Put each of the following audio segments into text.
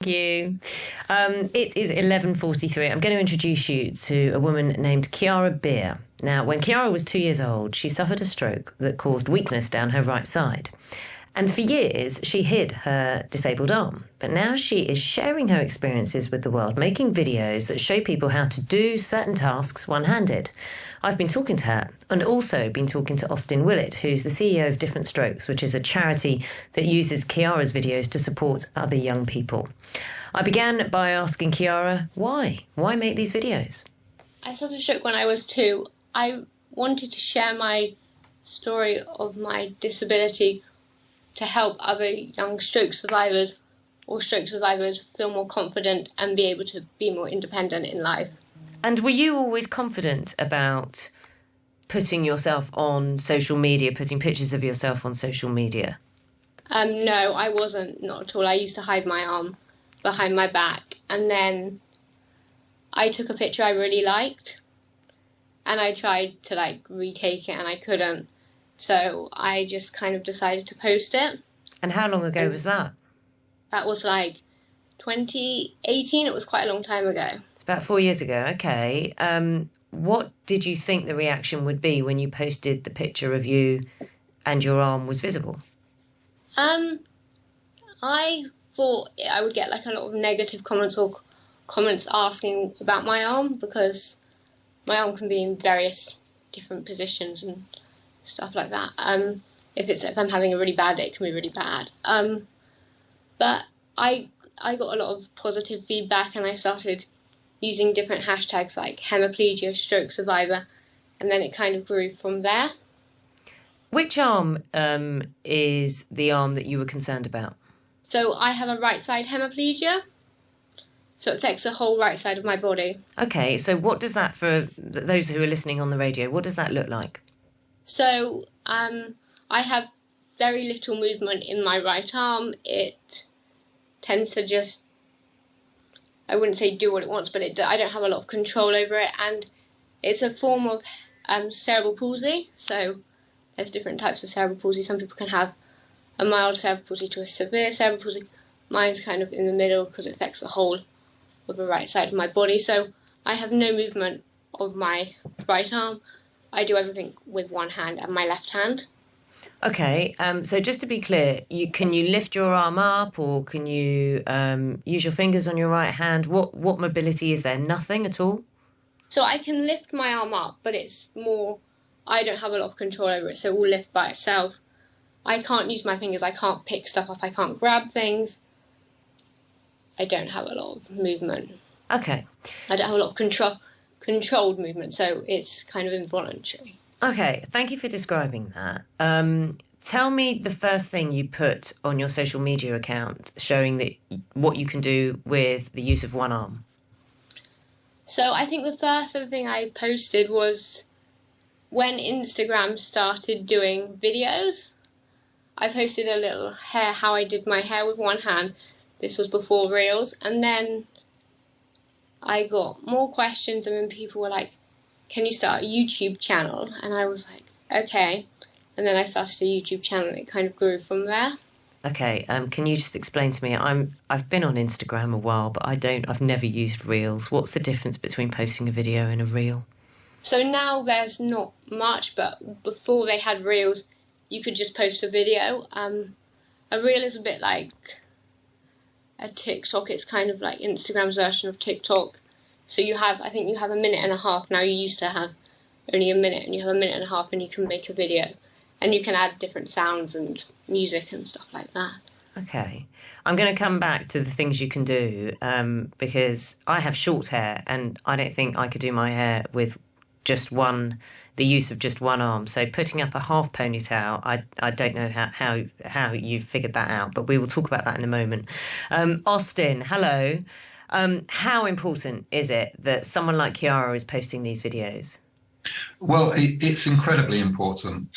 you. It is 11:43. I'm going to introduce you to a woman named Chiara Beer. Now, when Chiara was 2 years old, she suffered a stroke that caused weakness down her right side. And for years, she hid her disabled arm. But now she is sharing her experiences with the world, making videos that show people how to do certain tasks one-handed. I've been talking to her and also been talking to Austin Willett, who's the CEO of Different Strokes, which is a charity that uses Chiara's videos to support other young people. I began by asking Chiara, why? Why make these videos? I suffered a stroke when I was 2. I wanted to share my story of my disability to help other young stroke survivors or stroke survivors feel more confident and be able to be more independent in life. And were you always confident about putting yourself on social media, putting pictures of yourself on social media? No, I wasn't, not at all. I used to hide my arm behind my back, and then I took a picture I really liked, and I tried to retake it, and I couldn't. So I just kind of decided to post it. And how long ago was that? That was 2018. It was quite a long time ago. About 4 years ago, okay. What did you think the reaction would be when you posted the picture of you and your arm was visible? I thought I would get a lot of negative comments or comments asking about my arm, because my arm can be in various different positions and stuff like that. If I'm having a really bad day, it can be really bad. But I got a lot of positive feedback, and I started using different hashtags like hemiplegia, stroke survivor, and then it kind of grew from there. Which arm is the arm that you were concerned about? So I have a right side hemiplegia, so it affects the whole right side of my body. Okay, so what does that, for those who are listening on the radio, what does that look like? So I have very little movement in my right arm. It tends to just, I wouldn't say do what it wants, but I don't have a lot of control over it, and it's a form of cerebral palsy. So there's different types of cerebral palsy. Some people can have a mild cerebral palsy to a severe cerebral palsy. Mine's kind of in the middle because it affects the whole of the right side of my body. So I have no movement of my right arm. I do everything with one hand and my left hand. Okay, so just to be clear, can you lift your arm up, or can you use your fingers on your right hand? What mobility is there? Nothing at all? So I can lift my arm up, but it's more, I don't have a lot of control over it, so it will lift by itself. I can't use my fingers, I can't pick stuff up, I can't grab things. I don't have a lot of movement. Okay. I don't have a lot of controlled movement, so it's kind of involuntary. Okay, thank you for describing that. Tell me the first thing you put on your social media account showing that what you can do with the use of one arm. So I think the first thing I posted was when Instagram started doing videos. I posted a little how I did my hair with one hand. This was before Reels, and then I got more questions, and then people were like, can you start a YouTube channel? And I was like, okay. And then I started a YouTube channel, and it kind of grew from there. Okay, can you just explain to me, I've been on Instagram a while, but I've never used Reels. What's the difference between posting a video and a Reel? So now there's not much, but before they had Reels, you could just post a video. A Reel is a bit like a TikTok. It's kind of like Instagram's version of TikTok. So I think you have a minute and a half. Now you used to have only a minute, and you have a minute and a half, and you can make a video. And you can add different sounds and music and stuff like that. Okay. I'm going to come back to the things you can do, because I have short hair, and I don't think I could do my hair with the use of just one arm. So putting up a half ponytail, I don't know how you've figured that out, but we will talk about that in a moment. Austin, hello. How important is it that someone like Chiara is posting these videos? Well, it's incredibly important.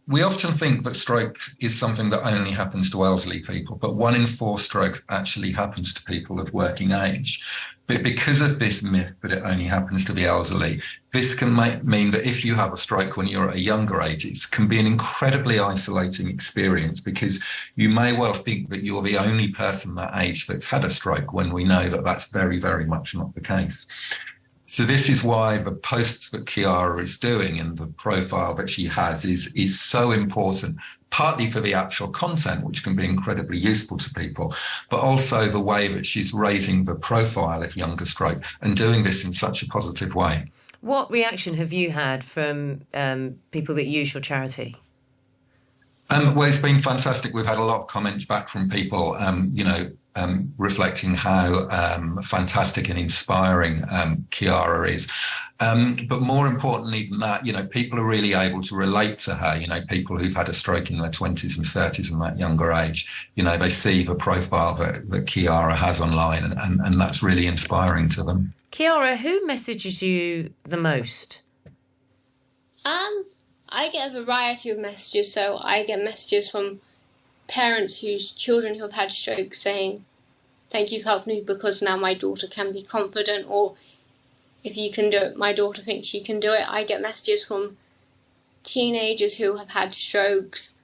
We often think that stroke is something that only happens to elderly people, but 1 in 4 strokes actually happens to people of working age. But because of this myth that it only happens to the elderly, this can mean that if you have a stroke when you're at a younger age, it can be an incredibly isolating experience, because you may well think that you're the only person that age that's had a stroke, when we know that that's very, very much not the case. So this is why the posts that Chiara is doing and the profile that she has is so important, partly for the actual content, which can be incredibly useful to people, but also the way that she's raising the profile of younger stroke and doing this in such a positive way. What reaction have you had from people that use your charity? Well, it's been fantastic. We've had a lot of comments back from people, reflecting how fantastic and inspiring Chiara is. But more importantly than that, people are really able to relate to her, people who've had a stroke in their 20s and 30s and that younger age. They see the profile that Chiara has online, and that's really inspiring to them. Chiara, who messages you the most? I get a variety of messages. So I get messages from parents whose children who have had strokes saying, "Thank you for helping me, because now my daughter can be confident," or "If you can do it, my daughter thinks she can do it." I get messages from teenagers who have had strokes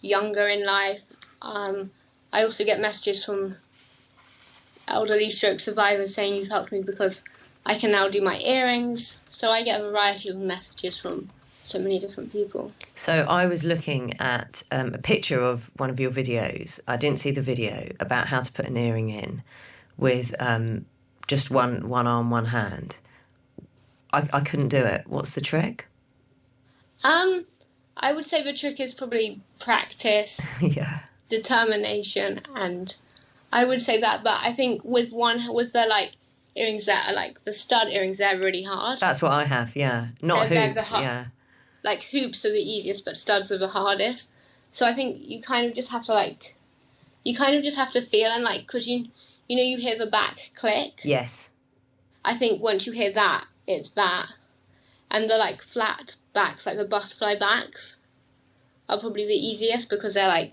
younger in life. I also get messages from elderly stroke survivors saying, "You've helped me because I can now do my earrings." So I get a variety of messages from so many different people. So I was looking at a picture of one of your videos. I didn't see the video about how to put an earring in with just one arm, one hand. I couldn't do it. What's the trick? I would say the trick is probably practice, Yeah, determination, and I would say that. But I think with the earrings that are like the stud earrings, they're really hard. that's what I have. Yeah, not They're hoops. Yeah. Like hoops are the easiest, but studs are the hardest. So I think you kind of just have to feel, and because you hear the back click. Yes. I think once you hear that, it's that, and the flat backs, like the butterfly backs, are probably the easiest, because they're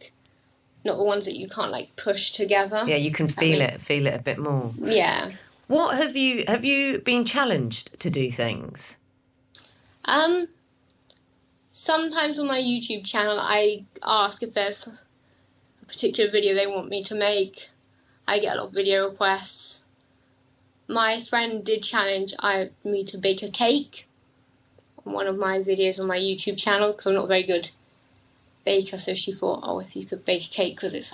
not the ones that you can't push together. Yeah, you can feel it a bit more. Yeah. What have you been challenged to do things? Sometimes on my YouTube channel, I ask if there's a particular video they want me to make. I get a lot of video requests. My friend did challenge me to bake a cake on one of my videos on my YouTube channel, because I'm not a very good baker, so she thought, oh, if you could bake a cake, because it's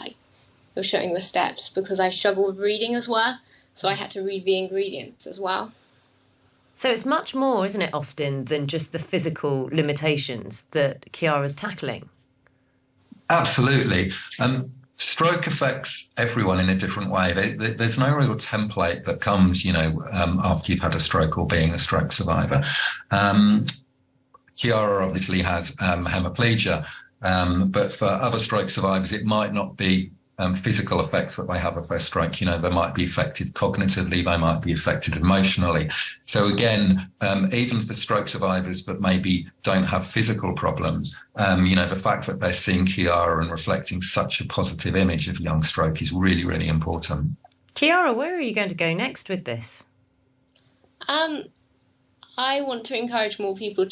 you're showing the steps, because I struggle with reading as well, so I had to read the ingredients as well. So it's much more, isn't it, Austin, than just the physical limitations that Chiara's tackling? Absolutely. Stroke affects everyone in a different way. There's no real template that comes, after you've had a stroke or being a stroke survivor. Chiara obviously has hemiplegia, but for other stroke survivors, it might not be physical effects that they have of their stroke. They might be affected cognitively, they might be affected emotionally. So again, even for stroke survivors that maybe don't have physical problems, the fact that they're seeing Chiara and reflecting such a positive image of young stroke is really, really important. Chiara, where are you going to go next with this? I want to encourage more people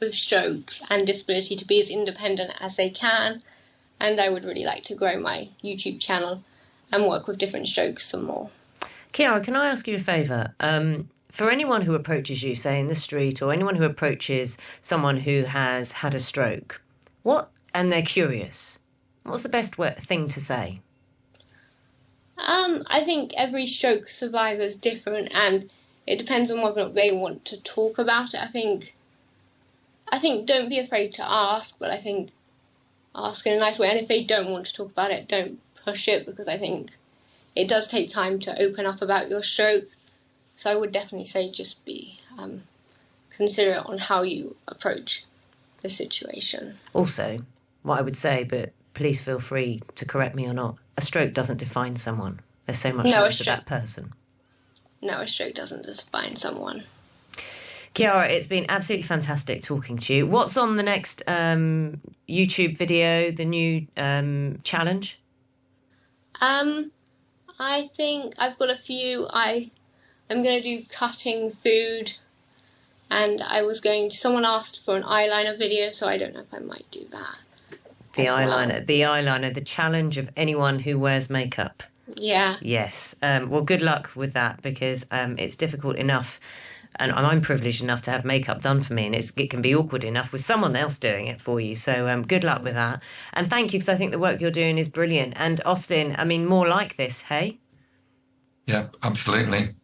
with strokes and disability to be as independent as they can. And I would really like to grow my YouTube channel and work with different strokes some more. Chiara, can I ask you a favour? For anyone who approaches you, say in the street, or anyone who approaches someone who has had a stroke, and they're curious, what's the best thing to say? I think every stroke survivor is different, and it depends on whether or not they want to talk about it. I think don't be afraid to ask, but I think ask in a nice way, and if they don't want to talk about it, don't push it, because I think it does take time to open up about your stroke. So I would definitely say just be considerate on how you approach the situation. Also, what I would say, but please feel free to correct me or not, a stroke doesn't define someone. There's so much more to that person. No, a stroke doesn't define someone. Chiara, it's been absolutely fantastic talking to you. What's on the next YouTube video, the new challenge? I think I've got a few. I'm going to do cutting food, and someone asked for an eyeliner video, so I don't know if I might do that. The eyeliner, the challenge of anyone who wears makeup. Yeah. Yes. Well, good luck with that, because it's difficult enough, and I'm privileged enough to have makeup done for me, and it can be awkward enough with someone else doing it for you. So good luck with that. And thank you, because I think the work you're doing is brilliant. And Austin, I mean, more like this, hey? Yeah, absolutely.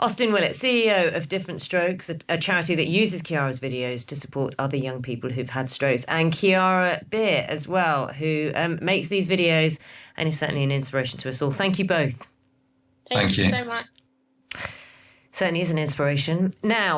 Austin Willett, CEO of Different Strokes, a charity that uses Chiara's videos to support other young people who've had strokes, and Chiara Beer as well, who makes these videos and is certainly an inspiration to us all. Thank you both. Thank you so much. Certainly is an inspiration. Now,